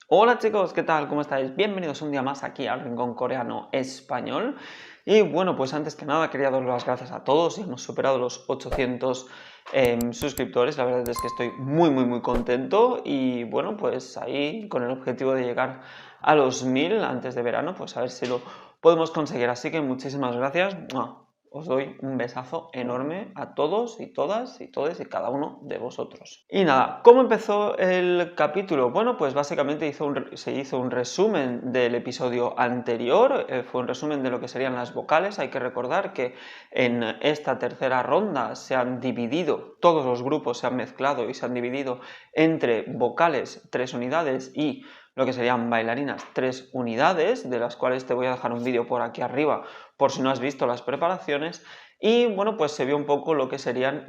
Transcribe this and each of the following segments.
Hola chicos, ¿qué tal? ¿Cómo estáis? Bienvenidos un día más aquí al Rincón Coreano Español. Y bueno, pues antes que nada quería daros las gracias a todos. Ya hemos superado los 800 suscriptores. La verdad es que estoy muy contento. Y bueno, pues ahí con el objetivo de llegar a los 1000 antes de verano, pues a ver si lo podemos conseguir. Así que muchísimas gracias. ¡Mua! Os doy un besazo enorme a todos y todas y todos y cada uno de vosotros. Y nada, ¿cómo empezó el capítulo? Bueno, pues básicamente se hizo un resumen del episodio anterior, fue un resumen de lo que serían las vocales. Hay que recordar que en esta tercera ronda se han dividido, todos los grupos se han mezclado y se han dividido entre vocales 3 unidades y lo que serían bailarinas 3 unidades, de las cuales te voy a dejar un vídeo por aquí arriba por si no has visto las preparaciones. Y bueno, pues se vio un poco lo que serían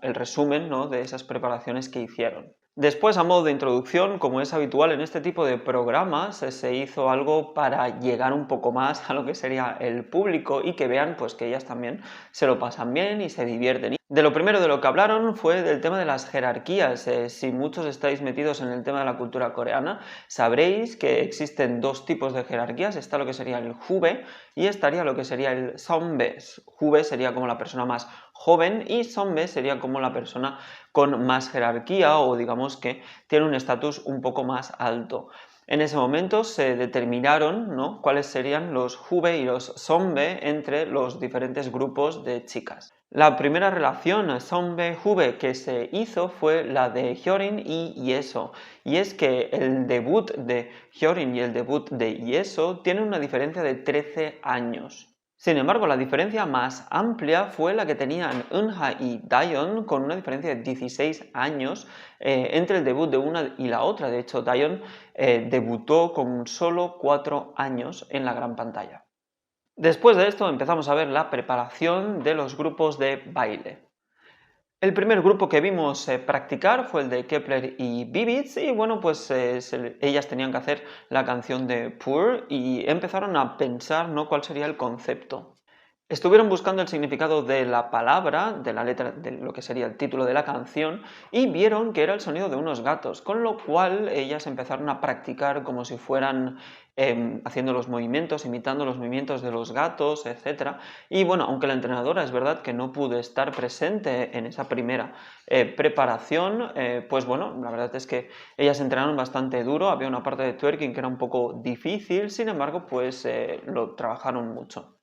el resumen, ¿no?, de esas preparaciones que hicieron. Después, a modo de introducción, como es habitual en este tipo de programas, se hizo algo para llegar un poco más a lo que sería el público y que vean pues que ellas también se lo pasan bien y se divierten. De lo primero de lo que hablaron fue del tema de las jerarquías. Si muchos estáis metidos en el tema de la cultura coreana, sabréis que existen dos tipos de jerarquías. Está lo que sería el Hube y estaría lo que sería el Sonbe. Hube sería como la persona más joven y Sonbe sería como la persona con más jerarquía o digamos que tiene un estatus un poco más alto. En ese momento se determinaron, ¿no?, cuáles serían los Hube y los Sonbe entre los diferentes grupos de chicas. La primera relación Sonbe-Hube que se hizo fue la de Hyorin y Yeso, y es que el debut de Hyorin y el debut de Yeso tienen una diferencia de 13 años. Sin embargo, la diferencia más amplia fue la que tenían Eunha y Dayeon, con una diferencia de 16 años entre el debut de una y la otra. De hecho, Dayeon debutó con solo 4 años en la gran pantalla. Después de esto empezamos a ver la preparación de los grupos de baile. El primer grupo que vimos practicar fue el de Kepler y Bibitz y bueno, pues ellas tenían que hacer la canción de Poor y empezaron a pensar, ¿no?, cuál sería el concepto. Estuvieron buscando el significado de la palabra, de la letra, de lo que sería el título de la canción, y vieron que era el sonido de unos gatos, con lo cual ellas empezaron a practicar como si fueran haciendo los movimientos, imitando los movimientos de los gatos, etc. Y bueno, aunque la entrenadora es verdad que no pudo estar presente en esa primera preparación, pues bueno, la verdad es que ellas entrenaron bastante duro, había una parte de twerking que era un poco difícil, sin embargo, pues lo trabajaron mucho.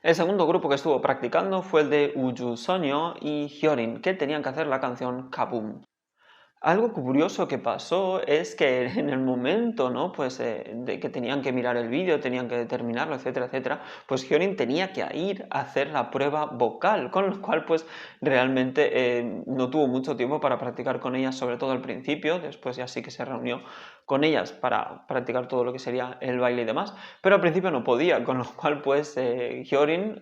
El segundo grupo que estuvo practicando fue el de Uju Sonyo y Hyorin, que tenían que hacer la canción Kaboom. Algo curioso que pasó es que en el momento, ¿no?, pues, de que tenían que mirar el vídeo, tenían que determinarlo, etcétera, pues Hyorin tenía que ir a hacer la prueba vocal, con lo cual pues realmente no tuvo mucho tiempo para practicar con ellas, sobre todo al principio. Después ya sí que se reunió con ellas para practicar todo lo que sería el baile y demás, pero al principio no podía, con lo cual pues Hyorin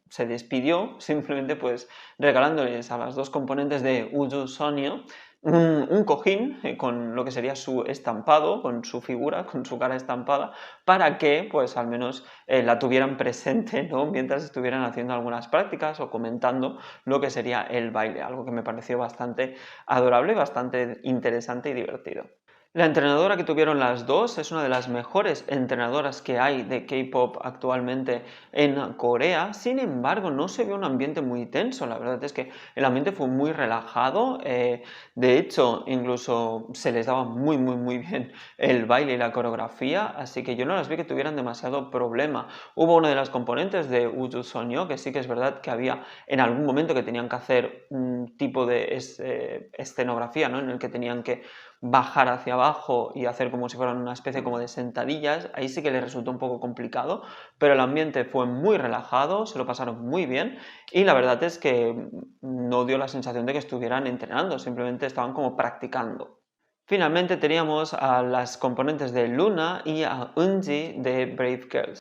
se despidió simplemente pues regalándoles a las dos componentes de Uju Sonyo un cojín con lo que sería su estampado, con su figura, con su cara estampada, para que pues al menos la tuvieran presente, ¿no?, mientras estuvieran haciendo algunas prácticas o comentando lo que sería el baile, algo que me pareció bastante adorable, bastante interesante y divertido. La entrenadora que tuvieron las dos es una de las mejores entrenadoras que hay de K-pop actualmente en Corea. Sin embargo, no se vio un ambiente muy tenso. La verdad es que el ambiente fue muy relajado. De hecho, incluso se les daba muy bien el baile y la coreografía, así que yo no las vi que tuvieran demasiado problema. Hubo una de las componentes de Uju Sonyo que sí que es verdad que había en algún momento que tenían que hacer un tipo de escenografía, ¿no?, en el que tenían que bajar hacia abajo y hacer como si fueran una especie como de sentadillas. Ahí sí que les resultó un poco complicado, pero el ambiente fue muy relajado, se lo pasaron muy bien y la verdad es que no dio la sensación de que estuvieran entrenando, simplemente estaban como practicando. Finalmente teníamos a las componentes de Luna y a Eunji de Brave Girls.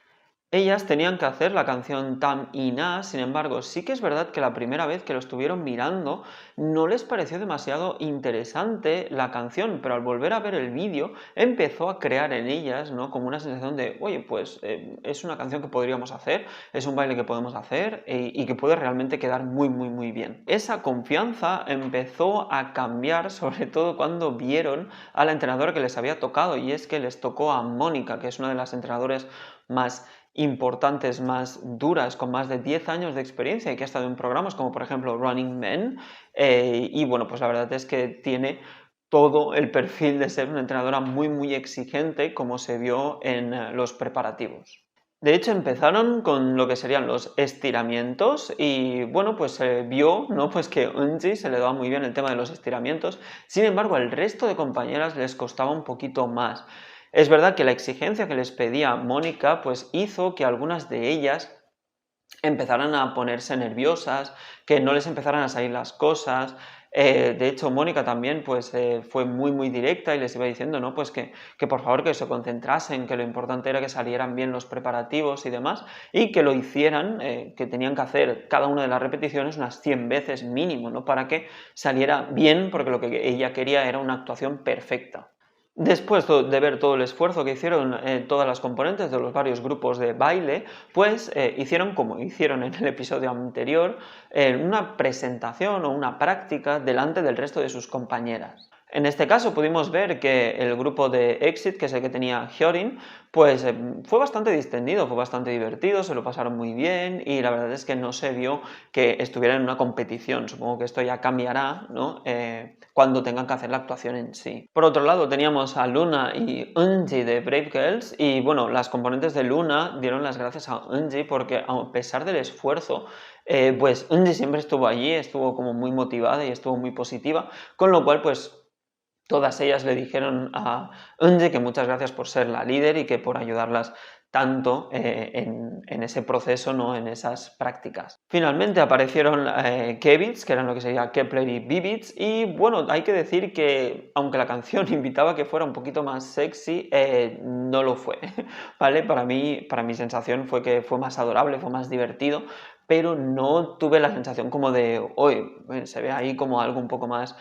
Ellas tenían que hacer la canción Tam y Na, sin embargo, sí que es verdad que la primera vez que lo estuvieron mirando no les pareció demasiado interesante la canción, pero al volver a ver el vídeo empezó a crear en ellas, ¿no? Como una sensación de, oye, pues es una canción que podríamos hacer, es un baile que podemos hacer y que puede realmente quedar muy, muy, muy bien. Esa confianza empezó a cambiar, sobre todo cuando vieron a la entrenadora que les había tocado, y es que les tocó a Mónica, que es una de las entrenadoras más importantes, más duras, con más de 10 años de experiencia y que ha estado en programas como por ejemplo Running Man, y bueno, pues la verdad es que tiene todo el perfil de ser una entrenadora muy muy exigente, como se vio en los preparativos. De hecho, empezaron con lo que serían los estiramientos y bueno, pues se vio, ¿no? Pues que a Eunji se le daba muy bien el tema de los estiramientos, sin embargo, al resto de compañeras les costaba un poquito más. Es verdad que la exigencia que les pedía Mónica, pues hizo que algunas de ellas empezaran a ponerse nerviosas, que no les empezaran a salir las cosas. De hecho, Mónica también pues, fue muy, muy directa y les iba diciendo, ¿no? Pues que por favor que se concentrasen, que lo importante era que salieran bien los preparativos y demás, y que lo hicieran, que tenían que hacer cada una de las repeticiones unas 100 veces mínimo, ¿no? Para que saliera bien, porque lo que ella quería era una actuación perfecta. Después de ver todo el esfuerzo que hicieron todas las componentes de los varios grupos de baile, pues hicieron como hicieron en el episodio anterior, una presentación o una práctica delante del resto de sus compañeras. En este caso pudimos ver que el grupo de Exit, que es el que tenía Hyorin, pues fue bastante distendido, fue bastante divertido, se lo pasaron muy bien y la verdad es que no se vio que estuvieran en una competición. Supongo que esto ya cambiará, ¿no? Cuando tengan que hacer la actuación en sí. Por otro lado teníamos a Luna y Eunji de Brave Girls y bueno, las componentes de Luna dieron las gracias a Eunji porque a pesar del esfuerzo, pues Eunji siempre estuvo allí, estuvo como muy motivada y estuvo muy positiva, con lo cual pues todas ellas le dijeron a Eunji que muchas gracias por ser la líder y que por ayudarlas tanto en ese proceso, ¿no? En esas prácticas. Finalmente aparecieron Kevitz, que eran lo que sería Kepler y Bibits, y bueno, hay que decir que aunque la canción invitaba a que fuera un poquito más sexy, no lo fue, ¿vale? Para mi sensación fue que fue más adorable, fue más divertido, pero no tuve la sensación como de, hoy se ve ahí como algo un poco más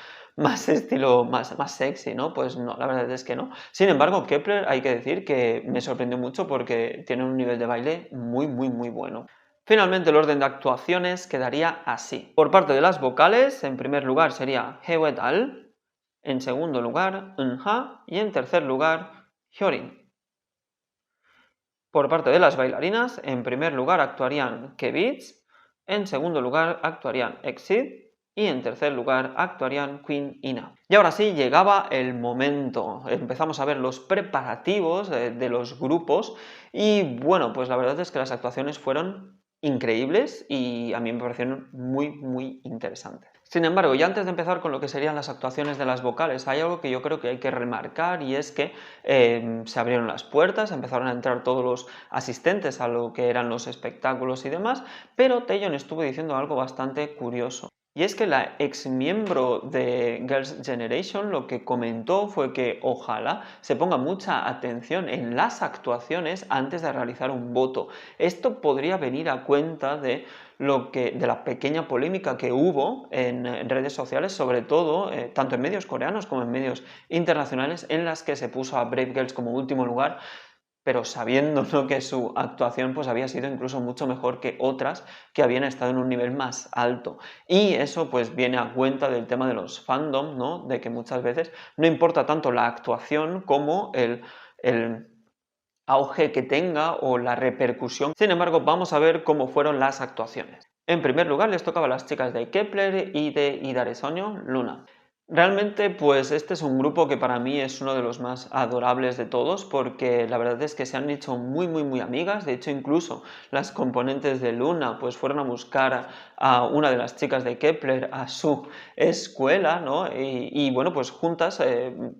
estilo, más sexy, ¿no? Pues no, la verdad es que no. Sin embargo, Kepler hay que decir que me sorprendió mucho porque tiene un nivel de baile muy, muy, muy bueno. Finalmente, el orden de actuaciones quedaría así. Por parte de las vocales, en primer lugar sería Hewet Al, en segundo lugar Eunha y en tercer lugar Hyorin. Por parte de las bailarinas, en primer lugar actuarían Kevitz, en segundo lugar actuarían Exit y en tercer lugar actuarían Queen Ina. Y ahora sí, llegaba el momento. Empezamos a ver los preparativos de los grupos y bueno, pues la verdad es que las actuaciones fueron increíbles y a mí me parecieron muy, muy interesantes. Sin embargo, ya antes de empezar con lo que serían las actuaciones de las vocales, hay algo que yo creo que hay que remarcar y es que se abrieron las puertas, empezaron a entrar todos los asistentes a lo que eran los espectáculos y demás, pero Taeyeon estuvo diciendo algo bastante curioso. Y es que la ex miembro de Girls' Generation lo que comentó fue que ojalá se ponga mucha atención en las actuaciones antes de realizar un voto. Esto podría venir a cuenta de la pequeña polémica que hubo en redes sociales, sobre todo tanto en medios coreanos como en medios internacionales, en las que se puso a Brave Girls como último lugar, pero sabiendo, ¿no?, que su actuación pues, había sido incluso mucho mejor que otras que habían estado en un nivel más alto. Y eso pues viene a cuenta del tema de los fandoms, ¿no?, de que muchas veces no importa tanto la actuación como el auge que tenga o la repercusión. Sin embargo, vamos a ver cómo fueron las actuaciones. En primer lugar, les tocaba a las chicas de Kepler y de Idare Sonyo, Luna. Realmente, pues este es un grupo que para mí es uno de los más adorables de todos porque la verdad es que se han hecho muy, muy, muy amigas. De hecho, incluso las componentes de Luna pues fueron a buscar a una de las chicas de Kepler a su escuela, ¿no? Y bueno, pues juntas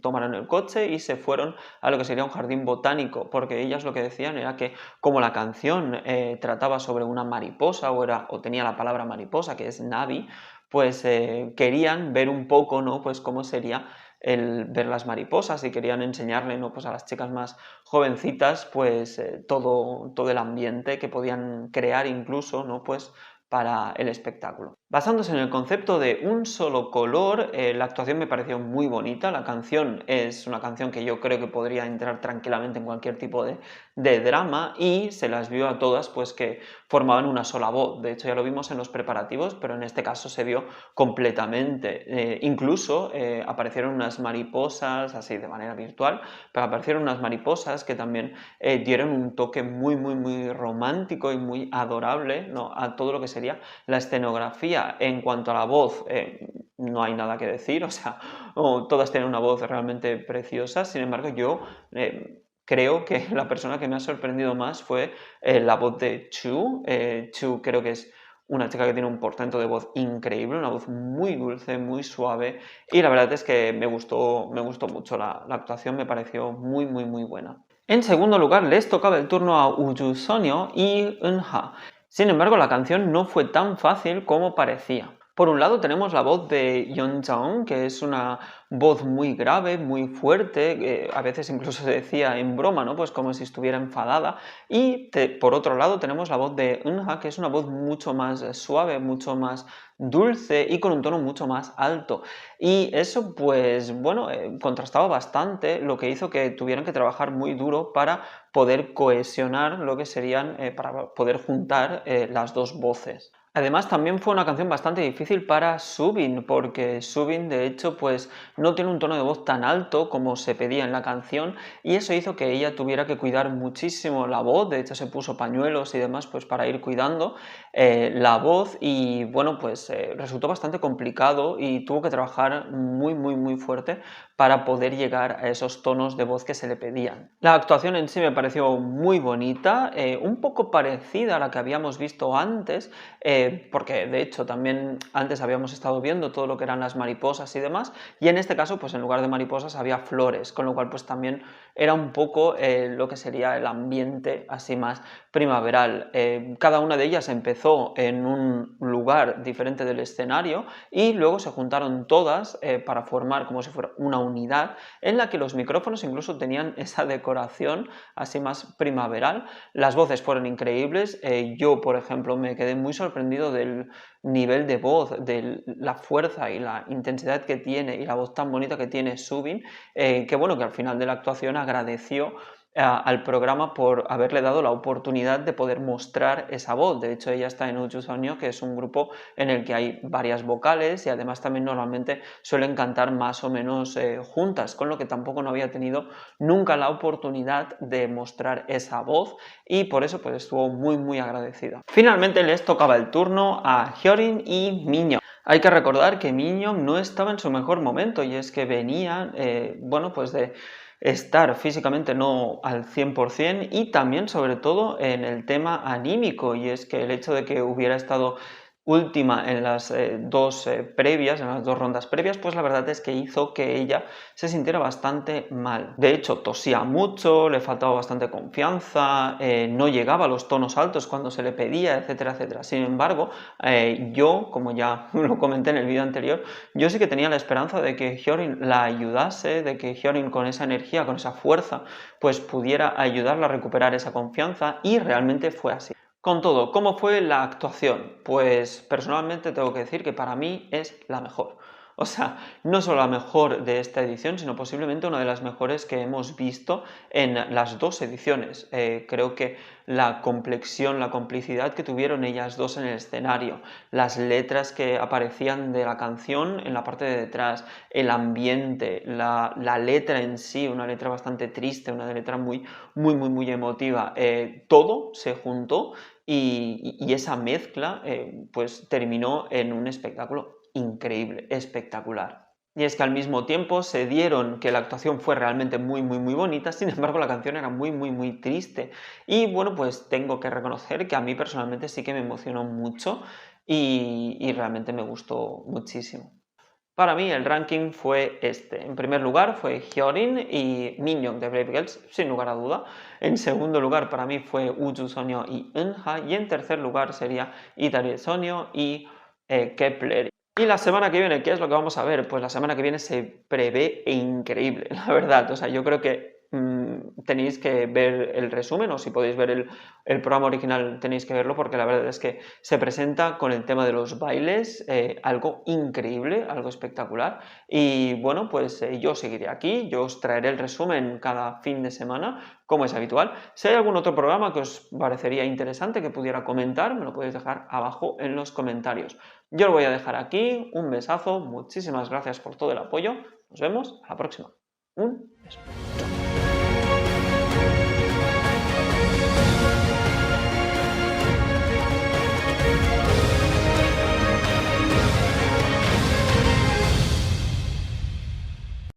tomaron el coche y se fueron a lo que sería un jardín botánico porque ellas lo que decían era que como la canción trataba sobre una mariposa o tenía la palabra mariposa, que es Navi, pues querían ver un poco, ¿no? Pues cómo sería el ver las mariposas y querían enseñarle, ¿no? Pues a las chicas más jovencitas, pues todo el ambiente que podían crear incluso, ¿no? Pues para el espectáculo. Basándose en el concepto de un solo color, la actuación me pareció muy bonita. La canción es una canción que yo creo que podría entrar tranquilamente en cualquier tipo de drama, y se las vio a todas pues que formaban una sola voz. De hecho ya lo vimos en los preparativos, pero en este caso se vio completamente. Incluso aparecieron unas mariposas así de manera virtual, pero aparecieron unas mariposas que también dieron un toque muy romántico y muy adorable, ¿no? A todo lo que sería la escenografía. En cuanto a la voz, no hay nada que decir, o sea, todas tienen una voz realmente preciosa. Sin embargo, yo creo que la persona que me ha sorprendido más fue la voz de Chu. Chu creo que es una chica que tiene un portento de voz increíble, una voz muy dulce, muy suave, y la verdad es que me gustó mucho la actuación, me pareció muy buena. En segundo lugar, les tocaba el turno a Uju Sonyo y Eunha. Sin embargo, la canción no fue tan fácil como parecía. Por un lado tenemos la voz de Yeonjung, que es una voz muy grave, muy fuerte, a veces incluso se decía en broma, ¿no? Pues como si estuviera enfadada. Y por otro lado tenemos la voz de Eunha, que es una voz mucho más suave, mucho más dulce y con un tono mucho más alto. Y eso, pues bueno, contrastaba bastante, lo que hizo que tuvieran que trabajar muy duro para poder cohesionar lo que serían, para poder juntar las dos voces. Además, también fue una canción bastante difícil para Subin, porque Subin, de hecho, pues no tiene un tono de voz tan alto como se pedía en la canción, y eso hizo que ella tuviera que cuidar muchísimo la voz. De hecho, se puso pañuelos y demás pues para ir cuidando la voz, y bueno, pues resultó bastante complicado y tuvo que trabajar muy fuerte para poder llegar a esos tonos de voz que se le pedían. La actuación en sí me pareció muy bonita, un poco parecida a la que habíamos visto antes, porque de hecho también antes habíamos estado viendo todo lo que eran las mariposas y demás, y en este caso pues en lugar de mariposas había flores, con lo cual pues también era un poco lo que sería el ambiente así más primaveral. Cada una de ellas empezó en un lugar diferente del escenario y luego se juntaron todas para formar como si fuera una unidad en la que los micrófonos incluso tenían esa decoración así más primaveral. Las voces fueron increíbles. Yo, por ejemplo, me quedé muy sorprendido del nivel de voz, de la fuerza y la intensidad que tiene y la voz tan bonita que tiene Subin, que bueno, que al final de la actuación agradeció al programa por haberle dado la oportunidad de poder mostrar esa voz. De hecho, ella está en Uju Sonyo, que es un grupo en el que hay varias vocales y además también normalmente suelen cantar más o menos juntas, con lo que tampoco no había tenido nunca la oportunidad de mostrar esa voz, y por eso pues estuvo muy agradecida. Finalmente les tocaba el turno a Hyorin y Minhyuk. Hay que recordar que Minhyuk no estaba en su mejor momento, y es que venía, bueno, pues de estar físicamente no al 100%, y también sobre todo en el tema anímico, y es que el hecho de que hubiera estado última en las dos previas, en las dos rondas previas, pues la verdad es que hizo que ella se sintiera bastante mal. De hecho, tosía mucho, le faltaba bastante confianza, no llegaba a los tonos altos cuando se le pedía, etcétera. Sin embargo, yo, como ya lo comenté en el vídeo anterior, yo sí que tenía la esperanza de que Hyorin la ayudase, de que Hyorin con esa energía, con esa fuerza, pues pudiera ayudarla a recuperar esa confianza, y realmente fue así. Con todo, ¿cómo fue la actuación? Pues personalmente tengo que decir que para mí es la mejor. O sea, no solo la mejor de esta edición, sino posiblemente una de las mejores que hemos visto en las dos ediciones. Creo que la complexión, la complicidad que tuvieron ellas dos en el escenario, las letras que aparecían de la canción en la parte de detrás, el ambiente, la letra en sí, una letra bastante triste, una letra muy emotiva, todo se juntó, y esa mezcla pues terminó en un espectáculo increíble, espectacular. Y es que al mismo tiempo se dieron que la actuación fue realmente muy bonita, sin embargo la canción era muy triste. Y bueno, pues tengo que reconocer que a mí personalmente sí que me emocionó mucho, y realmente me gustó muchísimo. Para mí el ranking fue este. En primer lugar fue Hyorin y Minhyuk de Brave Girls, sin lugar a duda. En segundo lugar para mí fue Uju Sonyo y Eunha. Y en tercer lugar sería Itarie Sonyo y Kep1er. Y la semana que viene, ¿qué es lo que vamos a ver? Pues la semana que viene se prevé increíble, la verdad. O sea, yo creo que tenéis que ver el resumen, o si podéis ver el programa original tenéis que verlo, porque la verdad es que se presenta con el tema de los bailes, algo increíble, algo espectacular. Y bueno, pues yo seguiré aquí, yo os traeré el resumen cada fin de semana, como es habitual. Si hay algún otro programa que os parecería interesante que pudiera comentar, me lo podéis dejar abajo en los comentarios. Yo lo voy a dejar aquí, un besazo, muchísimas gracias por todo el apoyo, nos vemos a la próxima. Un beso.